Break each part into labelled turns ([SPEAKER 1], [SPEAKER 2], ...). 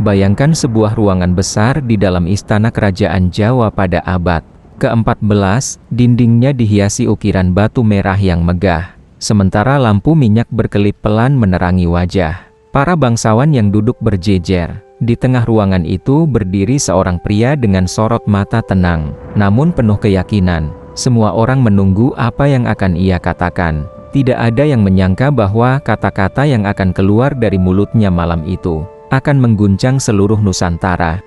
[SPEAKER 1] Bayangkan sebuah ruangan besar di dalam istana kerajaan Jawa pada abad ke-14, dindingnya dihiasi ukiran batu merah yang megah, sementara lampu minyak berkelip pelan menerangi wajah para bangsawan yang duduk berjejer. Di tengah ruangan itu berdiri seorang pria dengan sorot mata tenang, namun penuh keyakinan. Semua orang menunggu apa yang akan ia katakan. Tidak ada yang menyangka bahwa kata-kata yang akan keluar dari mulutnya malam itu akan mengguncang seluruh Nusantara.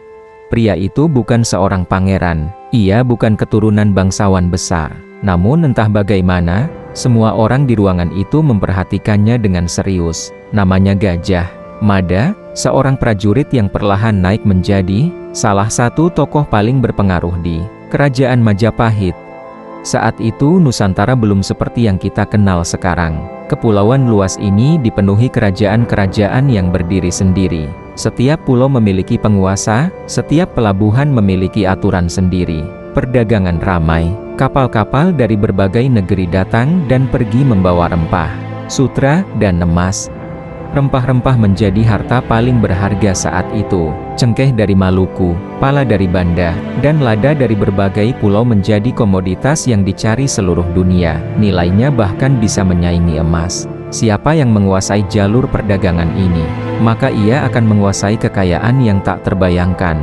[SPEAKER 1] Pria itu bukan seorang pangeran, ia bukan keturunan bangsawan besar. Namun entah bagaimana, semua orang di ruangan itu memperhatikannya dengan serius. Namanya Gajah Mada, seorang prajurit yang perlahan naik menjadi salah satu tokoh paling berpengaruh di Kerajaan Majapahit. Saat itu Nusantara belum seperti yang kita kenal sekarang. Kepulauan luas ini dipenuhi kerajaan-kerajaan yang berdiri sendiri. Setiap pulau memiliki penguasa, setiap pelabuhan memiliki aturan sendiri. Perdagangan ramai, kapal-kapal dari berbagai negeri datang dan pergi membawa rempah, sutra, dan emas. Rempah-rempah menjadi harta paling berharga saat itu. Cengkeh dari Maluku, pala dari Banda, dan lada dari berbagai pulau menjadi komoditas yang dicari seluruh dunia. Nilainya bahkan bisa menyaingi emas. Siapa yang menguasai jalur perdagangan ini, maka ia akan menguasai kekayaan yang tak terbayangkan.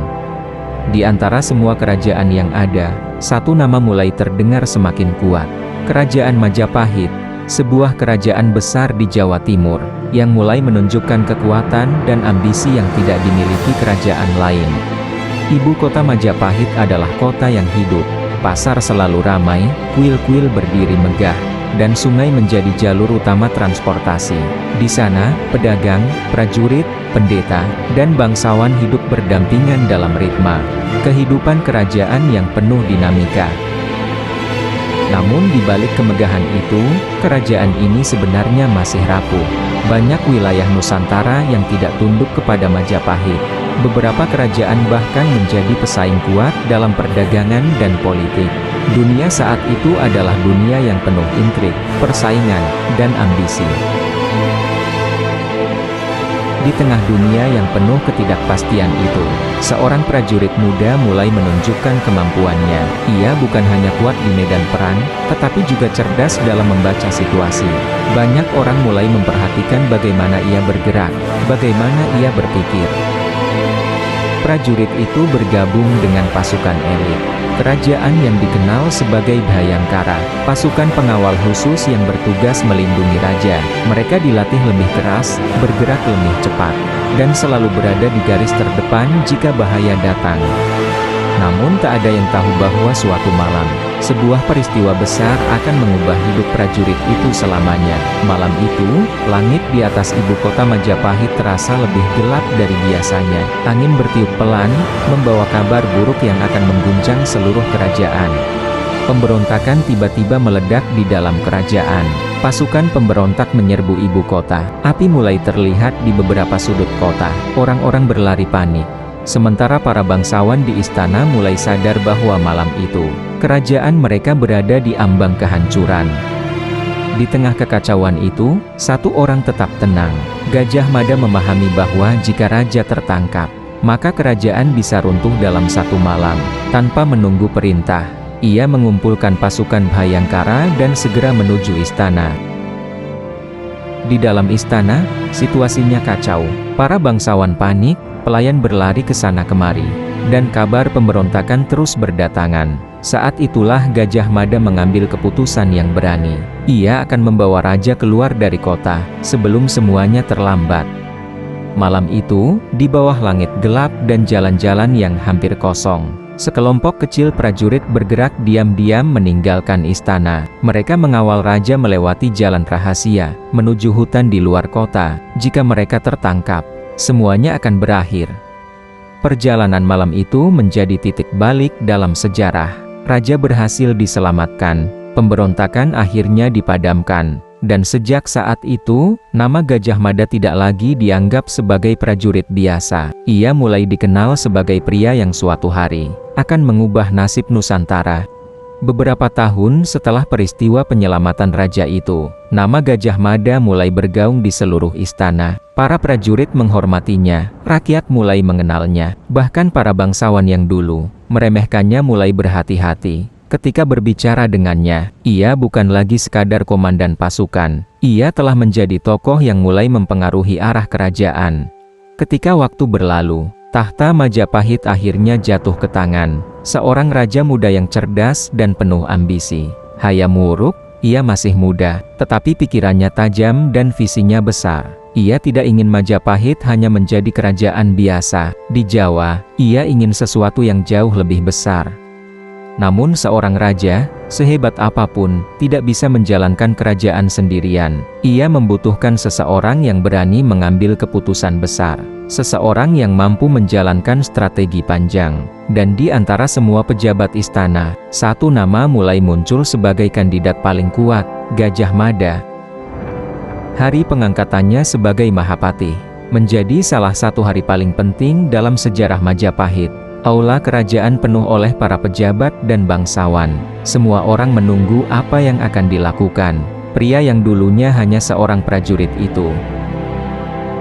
[SPEAKER 1] Di antara semua kerajaan yang ada, satu nama mulai terdengar semakin kuat. Kerajaan Majapahit, sebuah kerajaan besar di Jawa Timur, yang mulai menunjukkan kekuatan dan ambisi yang tidak dimiliki kerajaan lain. Ibu kota Majapahit adalah kota yang hidup, pasar selalu ramai, kuil-kuil berdiri megah, dan sungai menjadi jalur utama transportasi. Di sana, pedagang, prajurit, pendeta, dan bangsawan hidup berdampingan dalam ritme kehidupan kerajaan yang penuh dinamika. Namun di balik kemegahan itu, kerajaan ini sebenarnya masih rapuh. Banyak wilayah Nusantara yang tidak tunduk kepada Majapahit. Beberapa kerajaan bahkan menjadi pesaing kuat dalam perdagangan dan politik. Dunia saat itu adalah dunia yang penuh intrik, persaingan, dan ambisi. Di tengah dunia yang penuh ketidakpastian itu, seorang prajurit muda mulai menunjukkan kemampuannya. Ia bukan hanya kuat di medan perang, tetapi juga cerdas dalam membaca situasi. Banyak orang mulai memperhatikan bagaimana ia bergerak, bagaimana ia berpikir. Prajurit itu bergabung dengan pasukan elit kerajaan yang dikenal sebagai Bhayangkara, pasukan pengawal khusus yang bertugas melindungi raja. Mereka dilatih lebih keras, bergerak lebih cepat, dan selalu berada di garis terdepan jika bahaya datang. Namun tak ada yang tahu bahwa suatu malam, sebuah peristiwa besar akan mengubah hidup prajurit itu selamanya. Malam itu, langit di atas ibu kota Majapahit terasa lebih gelap dari biasanya. Angin bertiup pelan, membawa kabar buruk yang akan mengguncang seluruh kerajaan. Pemberontakan tiba-tiba meledak di dalam kerajaan. Pasukan pemberontak menyerbu ibu kota. Api mulai terlihat di beberapa sudut kota. Orang-orang berlari panik. Sementara para bangsawan di istana mulai sadar bahwa malam itu, kerajaan mereka berada di ambang kehancuran. Di tengah kekacauan itu, satu orang tetap tenang. Gajah Mada memahami bahwa jika raja tertangkap, maka kerajaan bisa runtuh dalam satu malam. Tanpa menunggu perintah, ia mengumpulkan pasukan Bhayangkara dan segera menuju istana. Di dalam istana, situasinya kacau. Para bangsawan panik, pelayan berlari ke sana kemari, dan kabar pemberontakan terus berdatangan. Saat itulah Gajah Mada mengambil keputusan yang berani. Ia akan membawa raja keluar dari kota, sebelum semuanya terlambat. Malam itu, di bawah langit gelap dan jalan-jalan yang hampir kosong, sekelompok kecil prajurit bergerak diam-diam meninggalkan istana. Mereka mengawal raja melewati jalan rahasia, menuju hutan di luar kota. Jika mereka tertangkap, semuanya akan berakhir. Perjalanan malam itu menjadi titik balik dalam sejarah. Raja berhasil diselamatkan, pemberontakan akhirnya dipadamkan, dan sejak saat itu, nama Gajah Mada tidak lagi dianggap sebagai prajurit biasa. Ia mulai dikenal sebagai pria yang suatu hari akan mengubah nasib Nusantara. Beberapa tahun setelah peristiwa penyelamatan raja itu, Nama Gajah Mada mulai bergaung di seluruh istana. Para prajurit menghormatinya, rakyat mulai mengenalnya. Bahkan para bangsawan yang dulu meremehkannya mulai berhati-hati. Ketika berbicara dengannya, ia bukan lagi sekadar komandan pasukan. Ia telah menjadi tokoh yang mulai mempengaruhi arah kerajaan. Ketika waktu berlalu, tahta Majapahit akhirnya jatuh ke tangan seorang raja muda yang cerdas dan penuh ambisi. Hayam Wuruk. Ia masih muda, tetapi pikirannya tajam dan visinya besar. Ia tidak ingin Majapahit hanya menjadi kerajaan biasa di Jawa. Ia ingin sesuatu yang jauh lebih besar. Namun seorang raja, sehebat apapun, tidak bisa menjalankan kerajaan sendirian. Ia membutuhkan seseorang yang berani mengambil keputusan besar. Seseorang yang mampu menjalankan strategi panjang. Dan di antara semua pejabat istana, satu nama mulai muncul sebagai kandidat paling kuat, Gajah Mada. Hari pengangkatannya sebagai Mahapatih menjadi salah satu hari paling penting dalam sejarah Majapahit. Aula kerajaan penuh oleh para pejabat dan bangsawan. Semua orang menunggu apa yang akan dilakukan pria yang dulunya hanya seorang prajurit itu.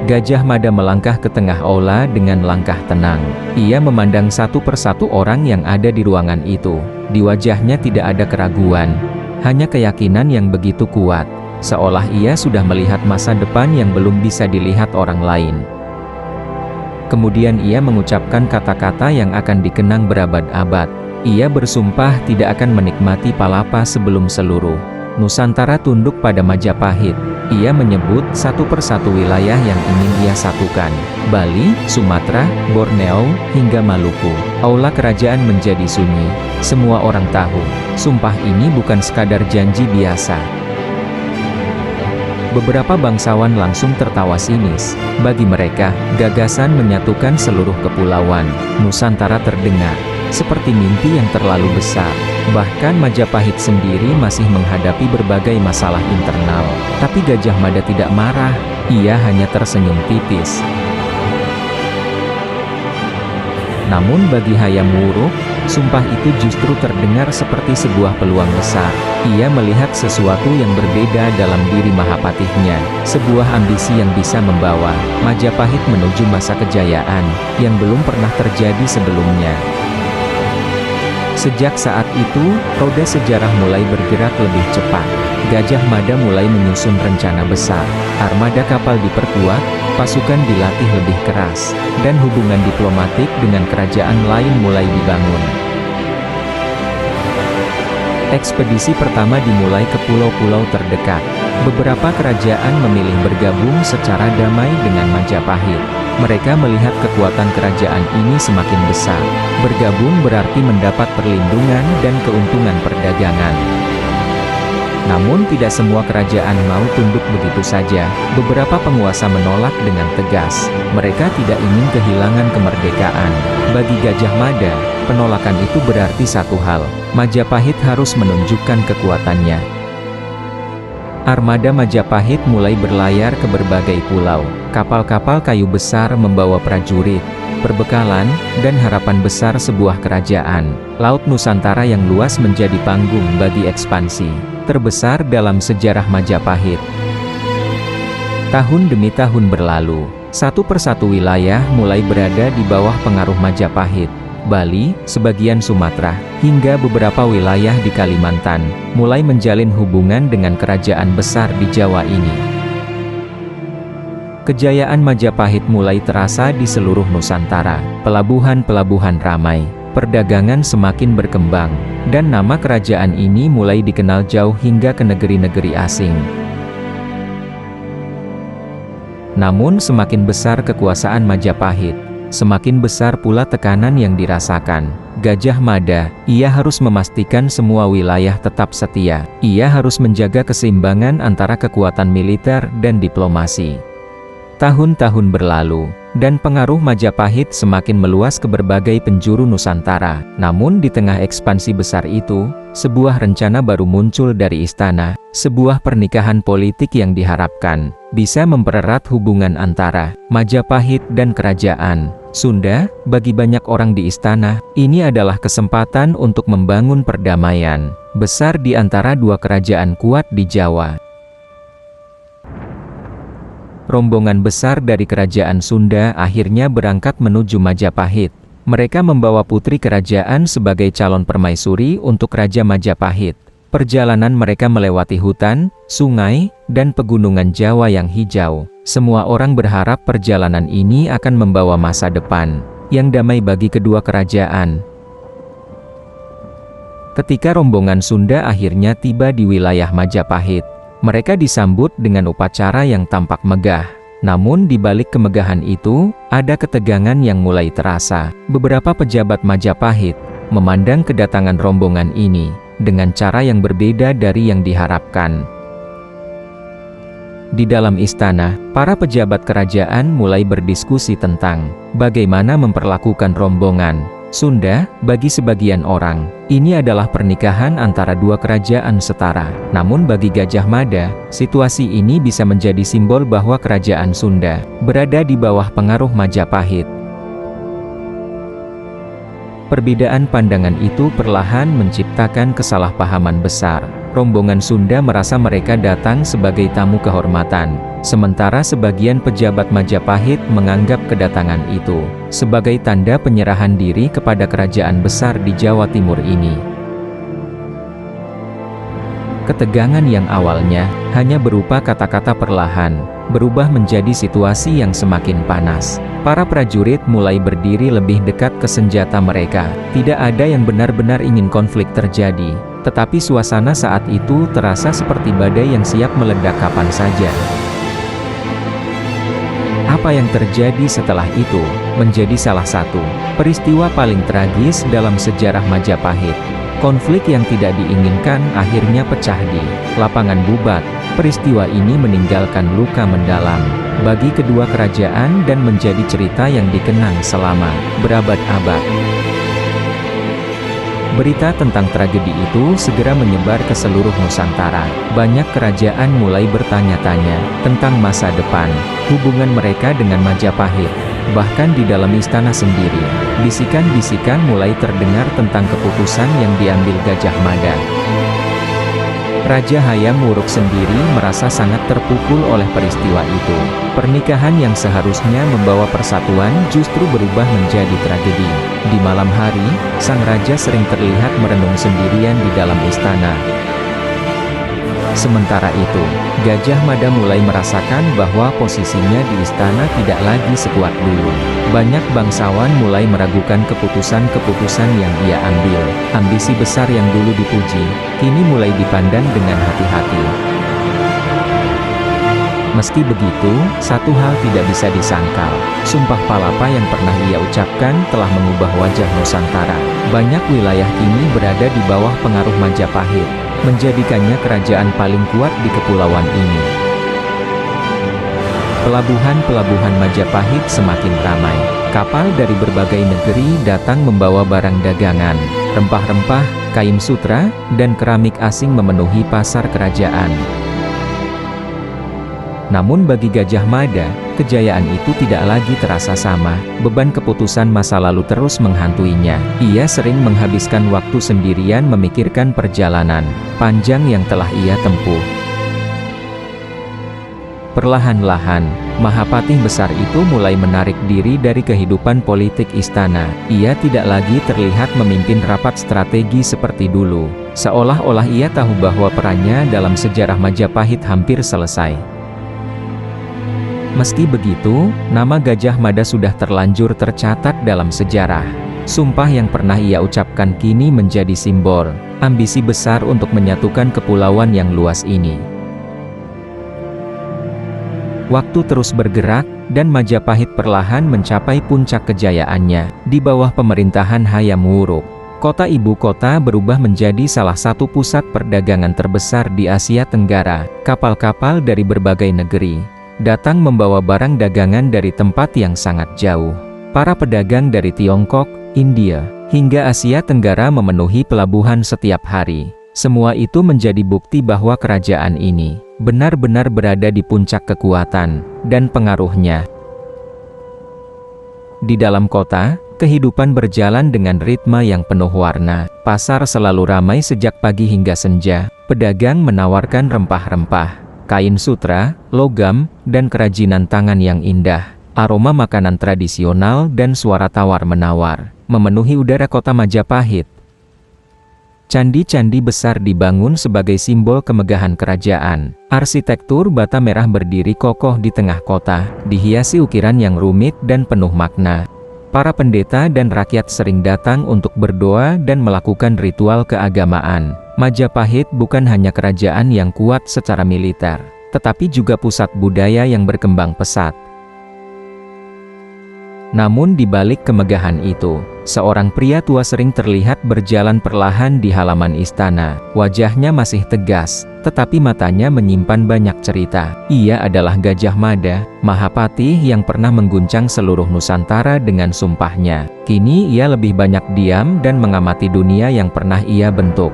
[SPEAKER 1] Gajah Mada melangkah ke tengah aula dengan langkah tenang. Ia memandang satu persatu orang yang ada di ruangan itu. Di wajahnya tidak ada keraguan, hanya keyakinan yang begitu kuat, seolah ia sudah melihat masa depan yang belum bisa dilihat orang lain. Kemudian ia mengucapkan kata-kata yang akan dikenang berabad-abad. Ia bersumpah tidak akan menikmati palapa sebelum seluruh Nusantara tunduk pada Majapahit. Ia menyebut satu persatu wilayah yang ingin ia satukan. Bali, Sumatera, Borneo, hingga Maluku. Aula kerajaan menjadi sunyi. Semua orang tahu, sumpah ini bukan sekadar janji biasa. Beberapa bangsawan langsung tertawa sinis. Bagi mereka, gagasan menyatukan seluruh kepulauan Nusantara terdengar seperti mimpi yang terlalu besar. Bahkan Majapahit sendiri masih menghadapi berbagai masalah internal. Tapi Gajah Mada tidak marah, ia hanya tersenyum tipis. Namun bagi Hayam Wuruk, sumpah itu justru terdengar seperti sebuah peluang besar. Ia melihat sesuatu yang berbeda dalam diri Mahapatihnya, sebuah ambisi yang bisa membawa Majapahit menuju masa kejayaan yang belum pernah terjadi sebelumnya. Sejak saat itu, roda sejarah mulai bergerak lebih cepat. Gajah Mada mulai menyusun rencana besar. Armada kapal diperkuat, pasukan dilatih lebih keras, dan hubungan diplomatik dengan kerajaan lain mulai dibangun. Ekspedisi pertama dimulai ke pulau-pulau terdekat. Beberapa kerajaan memilih bergabung secara damai dengan Majapahit. Mereka melihat kekuatan kerajaan ini semakin besar. Bergabung berarti mendapat perlindungan dan keuntungan perdagangan. Namun tidak semua kerajaan mau tunduk begitu saja. Beberapa penguasa menolak dengan tegas. Mereka tidak ingin kehilangan kemerdekaan. Bagi Gajah Mada, penolakan itu berarti satu hal: Majapahit harus menunjukkan kekuatannya. Armada Majapahit mulai berlayar ke berbagai pulau. Kapal-kapal kayu besar membawa prajurit, perbekalan, dan harapan besar sebuah kerajaan. Laut Nusantara yang luas menjadi panggung bagi ekspansi terbesar dalam sejarah Majapahit. Tahun demi tahun berlalu, satu persatu wilayah mulai berada di bawah pengaruh Majapahit. Bali, sebagian Sumatera, hingga beberapa wilayah di Kalimantan, mulai menjalin hubungan dengan kerajaan besar di Jawa ini. Kejayaan Majapahit mulai terasa di seluruh Nusantara. Pelabuhan-pelabuhan ramai, perdagangan semakin berkembang, dan nama kerajaan ini mulai dikenal jauh hingga ke negeri-negeri asing. Namun semakin besar kekuasaan Majapahit, semakin besar pula tekanan yang dirasakan. Gajah Mada, ia harus memastikan semua wilayah tetap setia. Ia harus menjaga keseimbangan antara kekuatan militer dan diplomasi. Tahun-tahun berlalu, dan pengaruh Majapahit semakin meluas ke berbagai penjuru Nusantara. Namun di tengah ekspansi besar itu, sebuah rencana baru muncul dari istana. Sebuah pernikahan politik yang diharapkan bisa mempererat hubungan antara Majapahit dan kerajaan Sunda. Bagi banyak orang di istana, ini adalah kesempatan untuk membangun perdamaian besar di antara dua kerajaan kuat di Jawa. rombongan besar dari kerajaan Sunda akhirnya berangkat menuju Majapahit. Mereka membawa putri kerajaan sebagai calon permaisuri untuk Raja Majapahit. Perjalanan mereka melewati hutan, sungai, dan pegunungan Jawa yang hijau. Semua orang berharap perjalanan ini akan membawa masa depan yang damai bagi kedua kerajaan. Ketika rombongan Sunda akhirnya tiba di wilayah Majapahit, mereka disambut dengan upacara yang tampak megah. Namun di balik kemegahan itu, ada ketegangan yang mulai terasa. Beberapa pejabat Majapahit memandang kedatangan rombongan ini dengan cara yang berbeda dari yang diharapkan. Di dalam istana, para pejabat kerajaan mulai berdiskusi tentang bagaimana memperlakukan rombongan Sunda. Bagi sebagian orang, ini adalah pernikahan antara dua kerajaan setara. Namun bagi Gajah Mada, situasi ini bisa menjadi simbol bahwa kerajaan Sunda berada di bawah pengaruh Majapahit. Perbedaan pandangan itu perlahan menciptakan kesalahpahaman besar. Rombongan Sunda merasa mereka datang sebagai tamu kehormatan, sementara sebagian pejabat Majapahit menganggap kedatangan itu sebagai tanda penyerahan diri kepada kerajaan besar di Jawa Timur ini. Ketegangan yang awalnya hanya berupa kata-kata perlahan, berubah menjadi situasi yang semakin panas. Para prajurit mulai berdiri lebih dekat ke senjata mereka. Tidak ada yang benar-benar ingin konflik terjadi, tetapi suasana saat itu terasa seperti badai yang siap meledak kapan saja. Apa yang terjadi setelah itu menjadi salah satu peristiwa paling tragis dalam sejarah Majapahit. Konflik yang tidak diinginkan akhirnya pecah di lapangan Bubat. Peristiwa ini meninggalkan luka mendalam bagi kedua kerajaan dan menjadi cerita yang dikenang selama berabad-abad. Berita tentang tragedi itu segera menyebar ke seluruh Nusantara. Banyak kerajaan mulai bertanya-tanya tentang masa depan hubungan mereka dengan Majapahit. Bahkan di dalam istana sendiri, bisikan-bisikan mulai terdengar tentang keputusan yang diambil Gajah Mada. Raja Hayam Wuruk sendiri merasa sangat terpukul oleh peristiwa itu. Pernikahan yang seharusnya membawa persatuan justru berubah menjadi tragedi. Di malam hari, sang raja sering terlihat merenung sendirian di dalam istana. Sementara itu, Gajah Mada mulai merasakan bahwa posisinya di istana tidak lagi sekuat dulu. Banyak bangsawan mulai meragukan keputusan-keputusan yang ia ambil. Ambisi besar yang dulu dipuji, kini mulai dipandang dengan hati-hati. Meski begitu, satu hal tidak bisa disangkal. Sumpah Palapa yang pernah ia ucapkan telah mengubah wajah Nusantara. Banyak wilayah kini berada di bawah pengaruh Majapahit, menjadikannya kerajaan paling kuat di kepulauan ini. Pelabuhan-pelabuhan Majapahit semakin ramai. Kapal dari berbagai negeri datang membawa barang dagangan, rempah-rempah, kain sutra, dan keramik asing memenuhi pasar kerajaan. Namun bagi Gajah Mada, kejayaan itu tidak lagi terasa sama. Beban keputusan masa lalu terus menghantuinya. Ia sering menghabiskan waktu sendirian memikirkan perjalanan panjang yang telah ia tempuh. Perlahan-lahan, Mahapatih besar itu mulai menarik diri dari kehidupan politik istana. Ia tidak lagi terlihat memimpin rapat strategi seperti dulu. Seolah-olah ia tahu bahwa perannya dalam sejarah Majapahit hampir selesai. Meski begitu, nama Gajah Mada sudah terlanjur tercatat dalam sejarah. Sumpah yang pernah ia ucapkan kini menjadi simbol ambisi besar untuk menyatukan kepulauan yang luas ini. Waktu terus bergerak, dan Majapahit perlahan mencapai puncak kejayaannya. Di bawah pemerintahan Hayam Wuruk, kota ibu kota berubah menjadi salah satu pusat perdagangan terbesar di Asia Tenggara. Kapal-kapal dari berbagai negeri datang membawa barang dagangan dari tempat yang sangat jauh. Para pedagang dari Tiongkok, India, hingga Asia Tenggara memenuhi pelabuhan setiap hari. Semua itu menjadi bukti bahwa kerajaan ini benar-benar berada di puncak kekuatan dan pengaruhnya. Di dalam kota, kehidupan berjalan dengan ritme yang penuh warna. Pasar selalu ramai sejak pagi hingga senja. Pedagang menawarkan rempah-rempah, kain sutra, logam, dan kerajinan tangan yang indah. Aroma makanan tradisional dan suara tawar-menawar memenuhi udara kota Majapahit. Candi-candi besar dibangun sebagai simbol kemegahan kerajaan. Arsitektur bata merah berdiri kokoh di tengah kota, dihiasi ukiran yang rumit dan penuh makna. Para pendeta dan rakyat sering datang untuk berdoa dan melakukan ritual keagamaan. Majapahit bukan hanya kerajaan yang kuat secara militer, tetapi juga pusat budaya yang berkembang pesat. Namun di balik kemegahan itu, seorang pria tua sering terlihat berjalan perlahan di halaman istana. Wajahnya masih tegas, tetapi matanya menyimpan banyak cerita. Ia adalah Gajah Mada, Mahapatih yang pernah mengguncang seluruh Nusantara dengan sumpahnya. Kini ia lebih banyak diam dan mengamati dunia yang pernah ia bentuk.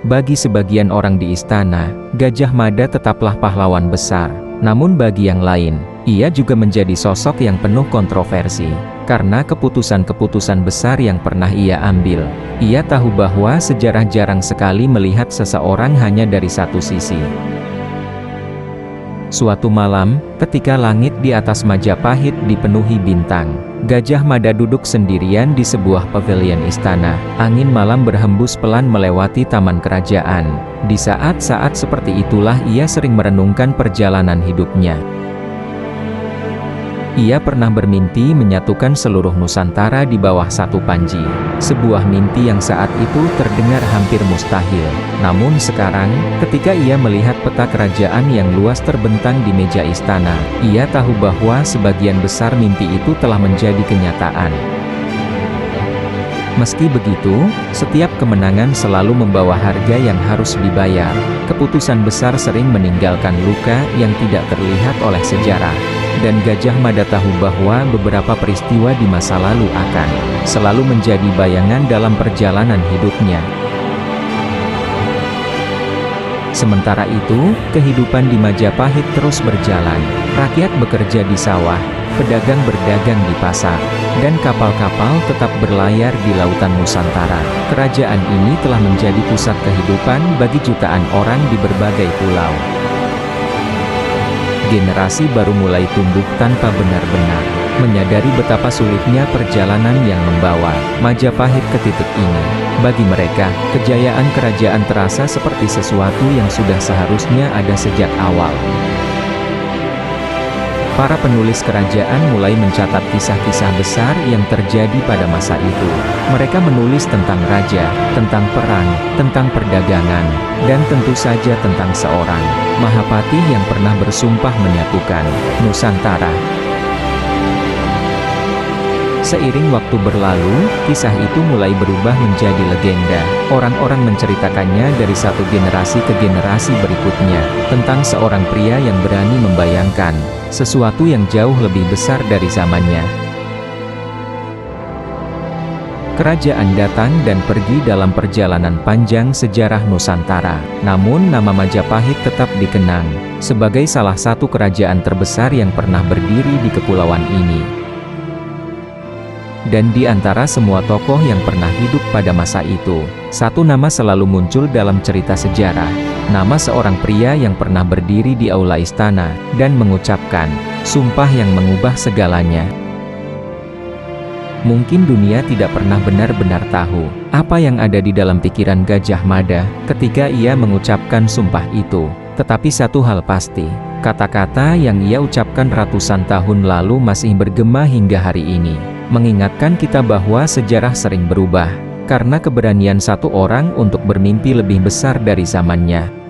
[SPEAKER 1] Bagi sebagian orang di istana, Gajah Mada tetaplah pahlawan besar. Namun bagi yang lain, ia juga menjadi sosok yang penuh kontroversi, karena keputusan-keputusan besar yang pernah ia ambil. Ia tahu bahwa sejarah jarang sekali melihat seseorang hanya dari satu sisi. Suatu malam, ketika langit di atas Majapahit dipenuhi bintang, Gajah Mada duduk sendirian di sebuah pavilion istana. Angin malam berhembus pelan melewati taman kerajaan. Di saat-saat seperti itulah ia sering merenungkan perjalanan hidupnya. Ia pernah bermimpi menyatukan seluruh Nusantara di bawah satu panji. Sebuah mimpi yang saat itu terdengar hampir mustahil. Namun sekarang, ketika ia melihat peta kerajaan yang luas terbentang di meja istana, ia tahu bahwa sebagian besar mimpi itu telah menjadi kenyataan. Meski begitu, setiap kemenangan selalu membawa harga yang harus dibayar. Keputusan besar sering meninggalkan luka yang tidak terlihat oleh sejarah. Dan Gajah Mada tahu bahwa beberapa peristiwa di masa lalu akan selalu menjadi bayangan dalam perjalanan hidupnya. Sementara itu, kehidupan di Majapahit terus berjalan. Rakyat bekerja di sawah, pedagang berdagang di pasar, dan kapal-kapal tetap berlayar di lautan Nusantara. Kerajaan ini telah menjadi pusat kehidupan bagi jutaan orang di berbagai pulau. Generasi baru mulai tumbuh tanpa benar-benar menyadari betapa sulitnya perjalanan yang membawa Majapahit ke titik ini. Bagi mereka, kejayaan kerajaan terasa seperti sesuatu yang sudah seharusnya ada sejak awal. Para penulis kerajaan mulai mencatat kisah-kisah besar yang terjadi pada masa itu. Mereka menulis tentang raja, tentang perang, tentang perdagangan, dan tentu saja tentang seorang Mahapatih yang pernah bersumpah menyatukan Nusantara. Seiring waktu berlalu, kisah itu mulai berubah menjadi legenda. Orang-orang menceritakannya dari satu generasi ke generasi berikutnya, tentang seorang pria yang berani membayangkan sesuatu yang jauh lebih besar dari zamannya. Kerajaan datang dan pergi dalam perjalanan panjang sejarah Nusantara. Namun nama Majapahit tetap dikenang sebagai salah satu kerajaan terbesar yang pernah berdiri di kepulauan ini. Dan di antara semua tokoh yang pernah hidup pada masa itu, satu nama selalu muncul dalam cerita sejarah. Nama seorang pria yang pernah berdiri di aula istana, dan mengucapkan sumpah yang mengubah segalanya. Mungkin dunia tidak pernah benar-benar tahu apa yang ada di dalam pikiran Gajah Mada ketika ia mengucapkan sumpah itu. Tetapi satu hal pasti, kata-kata yang ia ucapkan ratusan tahun lalu masih bergema hingga hari ini. Mengingatkan kita bahwa sejarah sering berubah, karena keberanian satu orang untuk bermimpi lebih besar dari zamannya.